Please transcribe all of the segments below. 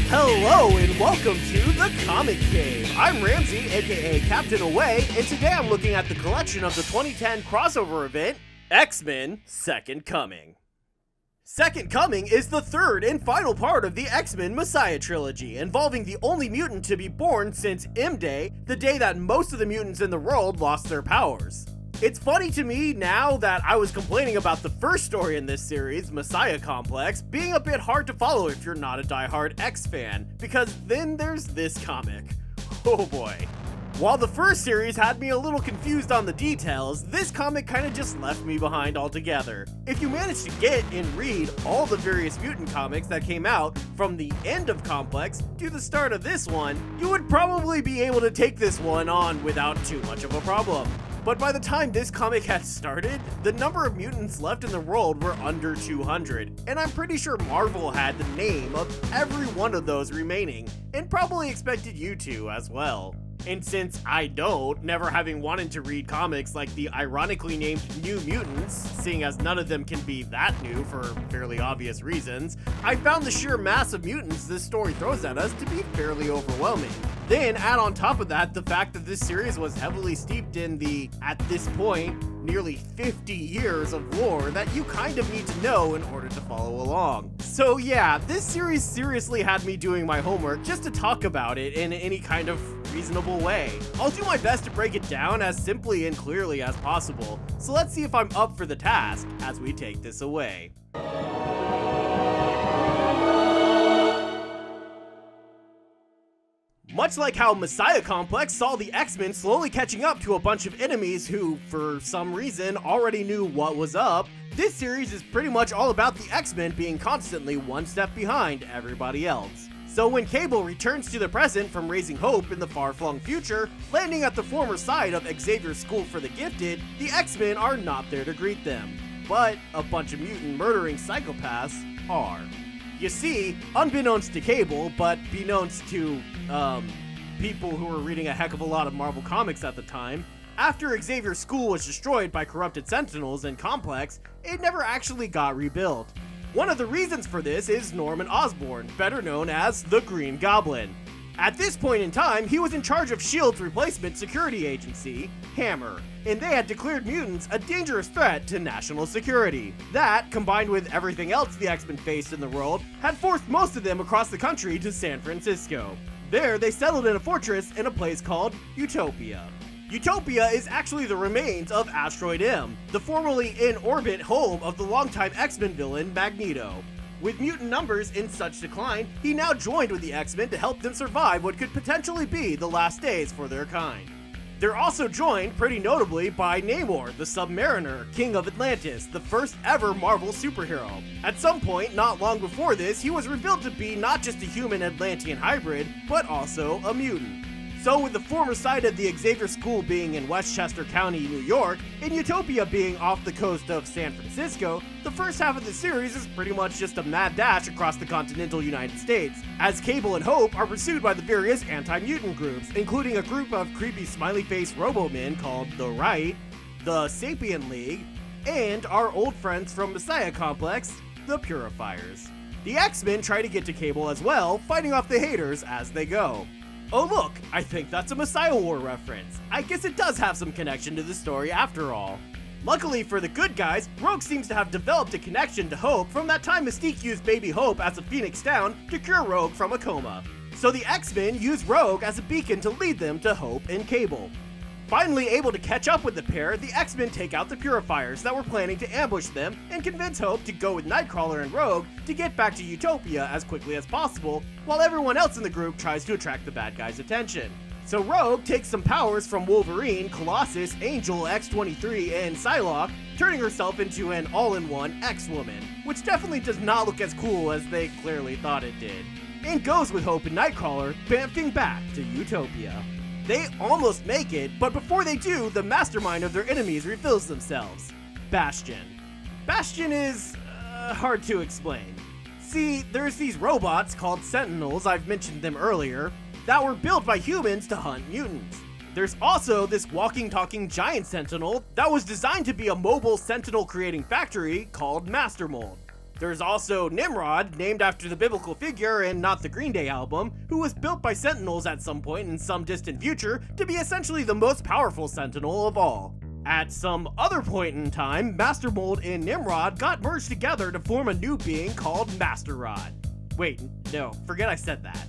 Hello and welcome to the Comic Cave. I'm Ramsey, aka Captain Away, and today I'm looking at the collection of the 2010 crossover event, X-Men Second Coming. Second Coming is the third and final part of the X-Men Messiah trilogy, involving the only mutant to be born since M-Day, the day that most of the mutants in the world lost their powers. It's funny to me now that I was complaining about the first story in this series, Messiah Complex, being a bit hard to follow if you're not a diehard X fan, because then there's this comic. Oh boy. While the first series had me a little confused on the details, this comic kinda just left me behind altogether. If you managed to get and read all the various mutant comics that came out from the end of Complex to the start of this one, you would probably be able to take this one on without too much of a problem. But by the time this comic had started, the number of mutants left in the world were under 200, and I'm pretty sure Marvel had the name of every one of those remaining, and probably expected you to as well. And since I don't, never having wanted to read comics like the ironically named New Mutants, seeing as none of them can be that new for fairly obvious reasons, I found the sheer mass of mutants this story throws at us to be fairly overwhelming. Then add on top of that the fact that this series was heavily steeped in the, at this point, nearly 50 years of lore that you kind of need to know in order to follow along. So yeah, this series seriously had me doing my homework just to talk about it in any kind of reasonable way. I'll do my best to break it down as simply and clearly as possible, so let's see if I'm up for the task as we take this away. Much like how Messiah Complex saw the X-Men slowly catching up to a bunch of enemies who, for some reason, already knew what was up, this series is pretty much all about the X-Men being constantly one step behind everybody else. So when Cable returns to the present from raising hope in the far-flung future, landing at the former site of Xavier's School for the Gifted, the X-Men are not there to greet them. But a bunch of mutant murdering psychopaths are. You see, unbeknownst to Cable, but beknownst to, people who were reading a heck of a lot of Marvel Comics at the time, after Xavier's school was destroyed by corrupted Sentinels in Complex, it never actually got rebuilt. One of the reasons for this is Norman Osborn, better known as the Green Goblin. At this point in time, he was in charge of S.H.I.E.L.D.'s replacement security agency, Hammer, and they had declared mutants a dangerous threat to national security. That, combined with everything else the X-Men faced in the world, had forced most of them across the country to San Francisco. There, they settled in a fortress in a place called Utopia. Utopia is actually the remains of Asteroid M, the formerly in-orbit home of the longtime X-Men villain Magneto. With mutant numbers in such decline, he now joined with the X-Men to help them survive what could potentially be the last days for their kind. They're also joined, pretty notably, by Namor, the Submariner, King of Atlantis, the first ever Marvel superhero. At some point, not long before this, he was revealed to be not just a human Atlantean hybrid, but also a mutant. So with the former site of the Xavier School being in Westchester County, New York, and Utopia being off the coast of San Francisco, the first half of the series is pretty much just a mad dash across the continental United States, as Cable and Hope are pursued by the various anti-mutant groups, including a group of creepy smiley-face robo-men called The Right, the Sapien League, and our old friends from Messiah Complex, the Purifiers. The X-Men try to get to Cable as well, fighting off the haters as they go. Oh look, I think that's a Messiah War reference. I guess it does have some connection to the story after all. Luckily for the good guys, Rogue seems to have developed a connection to Hope from that time Mystique used Baby Hope as a Phoenix Down to cure Rogue from a coma. So the X-Men use Rogue as a beacon to lead them to Hope and Cable. Finally able to catch up with the pair, the X-Men take out the Purifiers that were planning to ambush them and convince Hope to go with Nightcrawler and Rogue to get back to Utopia as quickly as possible, while everyone else in the group tries to attract the bad guys' attention. So Rogue takes some powers from Wolverine, Colossus, Angel, X-23, and Psylocke, turning herself into an all-in-one X-Woman, which definitely does not look as cool as they clearly thought it did, and goes with Hope and Nightcrawler, bamfing back to Utopia. They almost make it, but before they do, the mastermind of their enemies reveals themselves. Bastion. Bastion is hard to explain. See, there's these robots called Sentinels, I've mentioned them earlier, that were built by humans to hunt mutants. There's also this walking, talking giant Sentinel that was designed to be a mobile Sentinel creating factory called Master Mold. There's also Nimrod, named after the biblical figure and not the Green Day album, who was built by Sentinels at some point in some distant future to be essentially the most powerful Sentinel of all. At some other point in time, Master Mold and Nimrod got merged together to form a new being called Master Rod. Wait, no, forget I said that.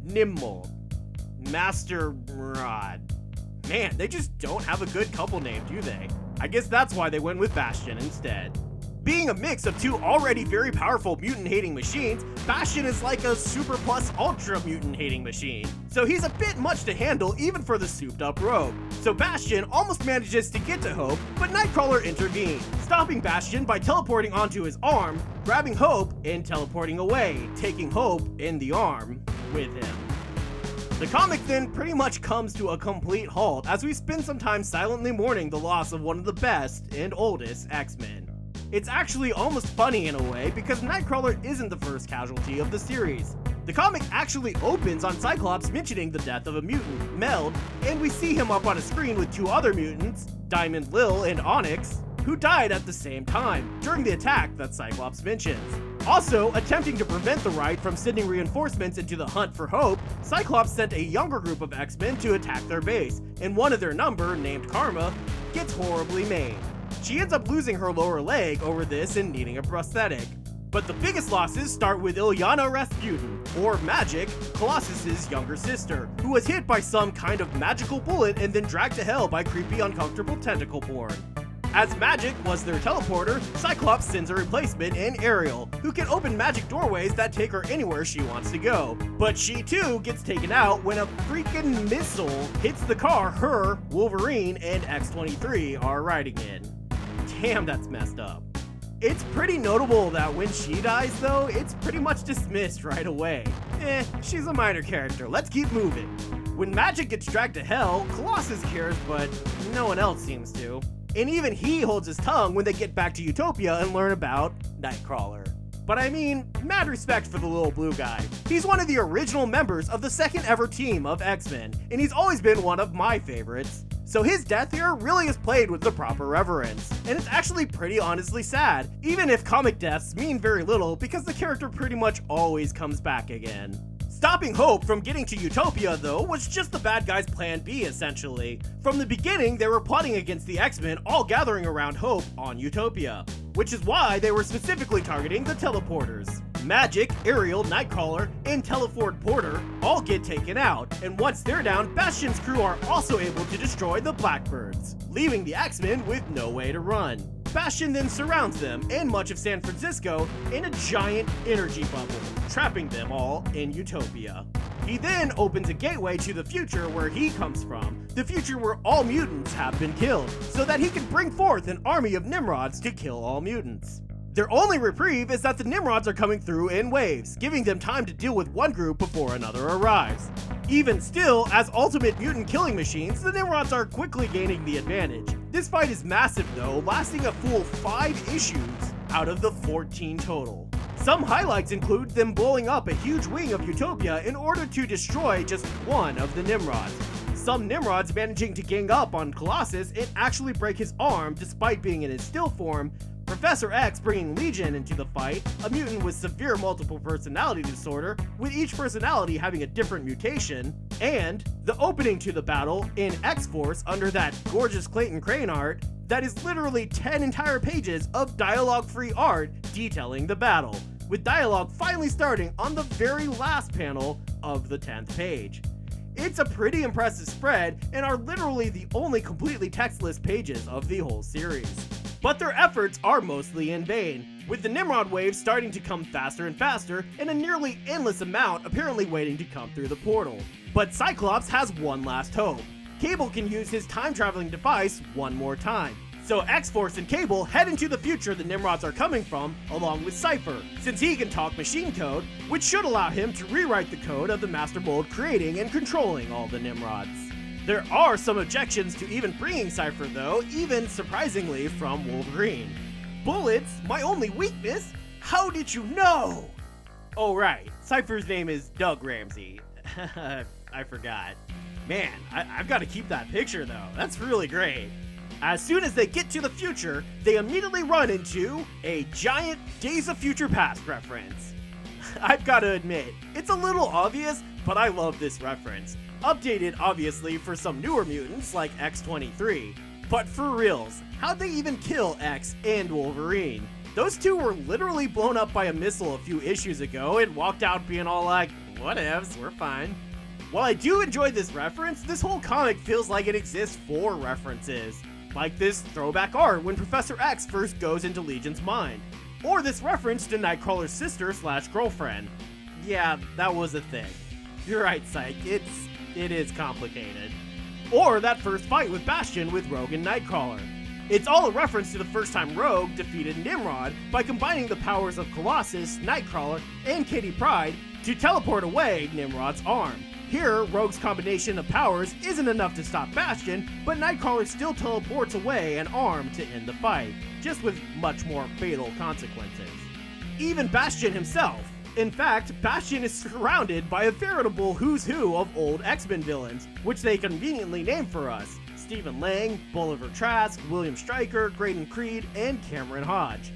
Nimmold. Master Rod. Man, they just don't have a good couple name, do they? I guess that's why they went with Bastion instead. Being a mix of two already very powerful mutant-hating machines, Bastion is like a super plus ultra mutant-hating machine. So he's a bit much to handle even for the souped-up rogue. So Bastion almost manages to get to Hope, but Nightcrawler intervenes, stopping Bastion by teleporting onto his arm, grabbing Hope, and teleporting away, taking Hope in the arm with him. The comic then pretty much comes to a complete halt as we spend some time silently mourning the loss of one of the best and oldest X-Men. It's actually almost funny in a way because Nightcrawler isn't the first casualty of the series. The comic actually opens on Cyclops mentioning the death of a mutant, Meld, and we see him up on a screen with two other mutants, Diamond Lil and Onyx, who died at the same time during the attack that Cyclops mentions. Also, attempting to prevent the Right from sending reinforcements into the hunt for Hope, Cyclops sent a younger group of X-Men to attack their base, and one of their number, named Karma, gets horribly maimed. She ends up losing her lower leg over this and needing a prosthetic. But the biggest losses start with Illyana Rasputin, or Magic, Colossus's younger sister, who was hit by some kind of magical bullet and then dragged to hell by creepy, uncomfortable tentacle porn. As Magic was their teleporter, Cyclops sends a replacement in Ariel, who can open magic doorways that take her anywhere she wants to go. But she too gets taken out when a freaking missile hits the car her, Wolverine, and X-23 are riding in. Damn, that's messed up. It's pretty notable that when she dies though, it's pretty much dismissed right away. She's a minor character, let's keep moving. When Magic gets dragged to hell, Colossus cares, but no one else seems to. And even he holds his tongue when they get back to Utopia and learn about Nightcrawler. But I mean, mad respect for the little blue guy. He's one of the original members of the second ever team of X-Men, and he's always been one of my favorites. So his death here really is played with the proper reverence, and it's actually pretty honestly sad, even if comic deaths mean very little because the character pretty much always comes back again. Stopping Hope from getting to Utopia, though, was just the bad guys' plan B, essentially. From the beginning, they were plotting against the X-Men, all gathering around Hope on Utopia, which is why they were specifically targeting the teleporters. Magic, Ariel, Nightcrawler, and Teleford Porter all get taken out, and once they're down, Bastion's crew are also able to destroy the Blackbirds, leaving the X-Men with no way to run. Bastion then surrounds them and much of San Francisco in a giant energy bubble, trapping them all in Utopia. He then opens a gateway to the future where he comes from, the future where all mutants have been killed, so that he can bring forth an army of Nimrods to kill all mutants. Their only reprieve is that the Nimrods are coming through in waves, giving them time to deal with one group before another arrives. Even still, as ultimate mutant killing machines, the Nimrods are quickly gaining the advantage. This fight is massive though, lasting a full 5 issues out of the 14 total. Some highlights include them blowing up a huge wing of Utopia in order to destroy just one of the Nimrods. Some Nimrods managing to gang up on Colossus and actually break his arm despite being in his still form, Professor X bringing Legion into the fight, a mutant with severe multiple personality disorder, with each personality having a different mutation, and the opening to the battle in X-Force under that gorgeous Clayton Crane art that is literally 10 entire pages of dialogue-free art detailing the battle, with dialogue finally starting on the very last panel of the 10th page. It's a pretty impressive spread and are literally the only completely textless pages of the whole series. But their efforts are mostly in vain, with the Nimrod waves starting to come faster and faster and a nearly endless amount apparently waiting to come through the portal. But Cyclops has one last hope. Cable can use his time-traveling device one more time. So X-Force and Cable head into the future the Nimrods are coming from, along with Cypher, since he can talk machine code, which should allow him to rewrite the code of the Master Mold creating and controlling all the Nimrods. There are some objections to even bringing Cypher though, even surprisingly from Wolverine. Bullets? My only weakness? How did you know? Oh right, Cypher's name is Doug Ramsey. I forgot. Man, I've got to keep that picture though, that's really great. As soon as they get to the future, they immediately run into a giant Days of Future Past reference. I've gotta admit, it's a little obvious, but I love this reference. Updated, obviously, for some newer mutants like X-23. But for reals, how'd they even kill X and Wolverine? Those two were literally blown up by a missile a few issues ago and walked out being all like, whatevs, we're fine. While I do enjoy this reference, this whole comic feels like it exists for references. Like this throwback art when Professor X first goes into Legion's mind. Or this reference to Nightcrawler's sister/girlfriend. Yeah, that was a thing. You're right, Psych, it is complicated. Or that first fight with Bastion with Rogue and Nightcrawler. It's all a reference to the first time Rogue defeated Nimrod by combining the powers of Colossus, Nightcrawler, and Kitty Pryde to teleport away Nimrod's arm. Here, Rogue's combination of powers isn't enough to stop Bastion, but Nightcrawler still teleports away an arm to end the fight, just with much more fatal consequences. Even Bastion himself. In fact, Bastion is surrounded by a veritable who's who of old X-Men villains, which they conveniently named for us. Stephen Lang, Bolivar Trask, William Stryker, Graydon Creed, and Cameron Hodge.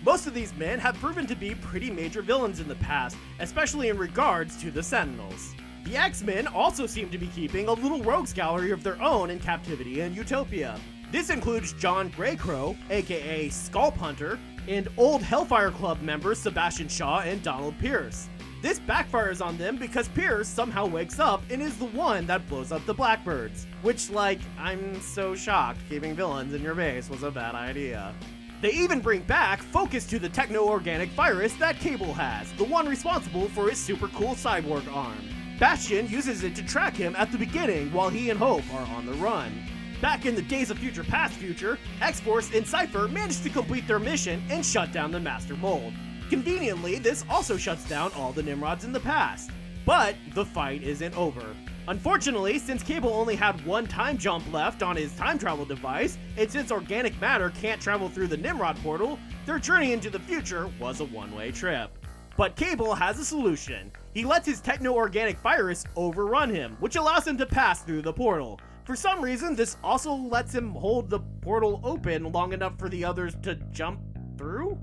Most of these men have proven to be pretty major villains in the past, especially in regards to the Sentinels. The X-Men also seem to be keeping a little rogues gallery of their own in Captivity and Utopia. This includes John Greycrow, aka Scalp Hunter, and old Hellfire Club members Sebastian Shaw and Donald Pierce. This backfires on them because Pierce somehow wakes up and is the one that blows up the Blackbirds. Which, I'm so shocked keeping villains in your base was a bad idea. They even bring back focus to the techno-organic virus that Cable has, the one responsible for his super cool cyborg arm. Bastion uses it to track him at the beginning while he and Hope are on the run. Back in the Days of Future Past future, X-Force and Cypher managed to complete their mission and shut down the Master Mold. Conveniently, this also shuts down all the Nimrods in the past. But the fight isn't over. Unfortunately, since Cable only had one time jump left on his time travel device, and since organic matter can't travel through the Nimrod portal, their journey into the future was a one-way trip. But Cable has a solution. He lets his techno-organic virus overrun him, which allows him to pass through the portal. For some reason, this also lets him hold the portal open long enough for the others to jump through?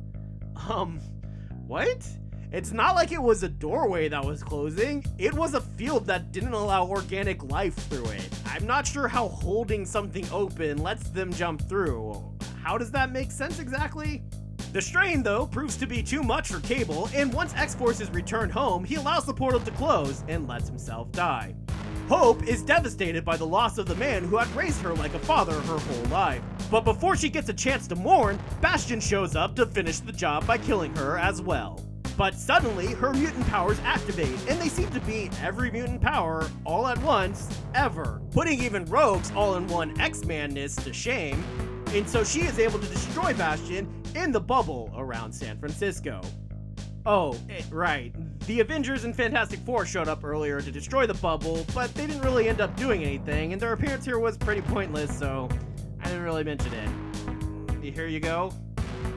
What? It's not like it was a doorway that was closing, it was a field that didn't allow organic life through it. I'm not sure how holding something open lets them jump through. How does that make sense exactly? The strain, though, proves to be too much for Cable, and once X-Force is returned home, he allows the portal to close and lets himself die. Hope is devastated by the loss of the man who had raised her like a father her whole life. But before she gets a chance to mourn, Bastion shows up to finish the job by killing her as well. But suddenly, her mutant powers activate, and they seem to beat every mutant power all at once, ever, putting even Rogue's all-in-one X-Man-ness to shame, and so she is able to destroy Bastion in the bubble around San Francisco. Oh, right. The Avengers and Fantastic Four showed up earlier to destroy the bubble, but they didn't really end up doing anything, and their appearance here was pretty pointless, so I didn't really mention it. Here you go.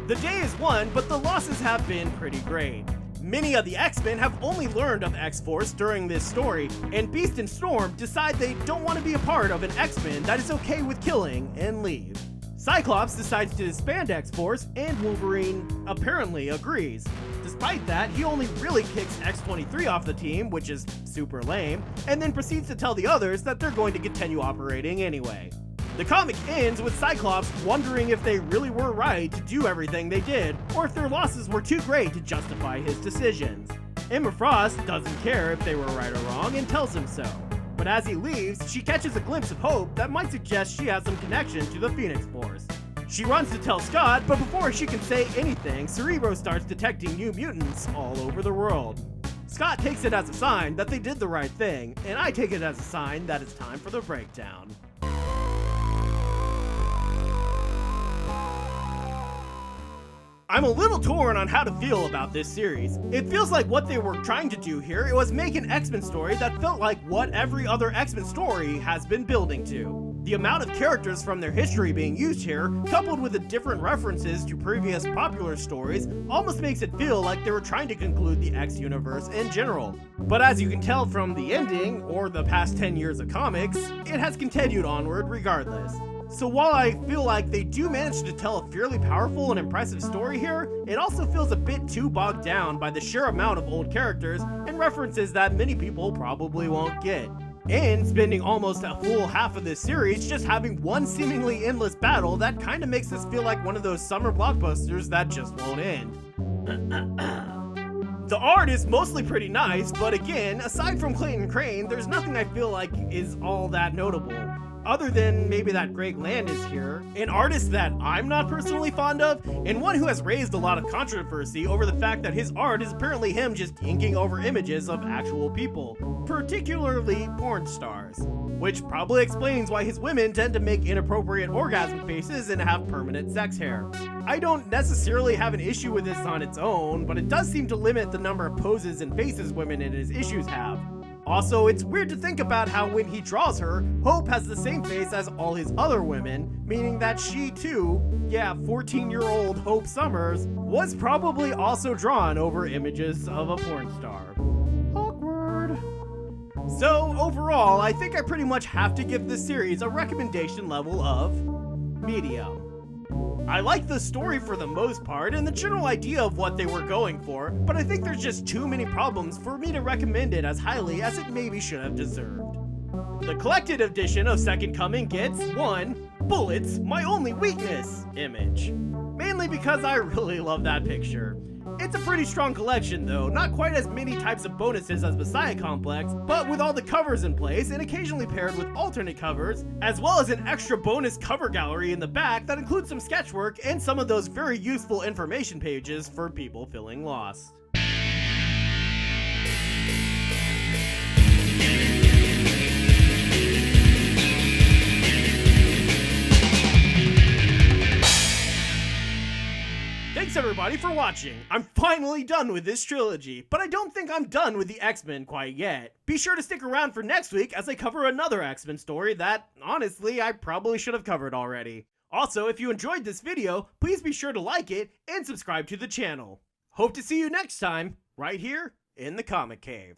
The day is won, but the losses have been pretty great. Many of the X-Men have only learned of X-Force during this story, and Beast and Storm decide they don't want to be a part of an X-Men that is okay with killing and leave. Cyclops decides to disband X-Force, and Wolverine apparently agrees. Despite that, he only really kicks X-23 off the team, which is super lame, and then proceeds to tell the others that they're going to continue operating anyway. The comic ends with Cyclops wondering if they really were right to do everything they did, or if their losses were too great to justify his decisions. Emma Frost doesn't care if they were right or wrong and tells him so. But as he leaves, she catches a glimpse of hope that might suggest she has some connection to the Phoenix Force. She runs to tell Scott, but before she can say anything, Cerebro starts detecting new mutants all over the world. Scott takes it as a sign that they did the right thing, and I take it as a sign that it's time for the breakdown. I'm a little torn on how to feel about this series. It feels like what they were trying to do here was make an X-Men story that felt like what every other X-Men story has been building to. The amount of characters from their history being used here, coupled with the different references to previous popular stories, almost makes it feel like they were trying to conclude the X-Universe in general. But as you can tell from the ending, or the past 10 years of comics, it has continued onward regardless. So while I feel like they do manage to tell a fairly powerful and impressive story here, it also feels a bit too bogged down by the sheer amount of old characters and references that many people probably won't get. And spending almost a full half of this series just having one seemingly endless battle that kinda makes this feel like one of those summer blockbusters that just won't end. The art is mostly pretty nice, but again, aside from Clayton Crane, there's nothing I feel like is all that notable. Other than maybe that Greg Land is here, an artist that I'm not personally fond of, and one who has raised a lot of controversy over the fact that his art is apparently him just inking over images of actual people, particularly porn stars. Which probably explains why his women tend to make inappropriate orgasm faces and have permanent sex hair. I don't necessarily have an issue with this on its own, but it does seem to limit the number of poses and faces women in his issues have. Also, it's weird to think about how when he draws her, Hope has the same face as all his other women, meaning that she too, 14-year-old Hope Summers, was probably also drawn over images of a porn star. Awkward. So overall, I think I pretty much have to give this series a recommendation level of medium. I like the story for the most part and the general idea of what they were going for, but I think there's just too many problems for me to recommend it as highly as it maybe should have deserved. The collected edition of Second Coming gets 1 Bullets, My Only Weakness image. Mainly because I really love that picture. It's a pretty strong collection though, not quite as many types of bonuses as Messiah Complex, but with all the covers in place and occasionally paired with alternate covers, as well as an extra bonus cover gallery in the back that includes some sketchwork and some of those very useful information pages for people feeling lost. Thanks everybody for watching. I'm finally done with this trilogy, but I don't think I'm done with the X-Men quite yet. Be sure to stick around for next week as I cover another X-Men story that, honestly, I probably should have covered already. Also, if you enjoyed this video, please be sure to like it and subscribe to the channel. Hope to see you next time, right here in the Comic Cave.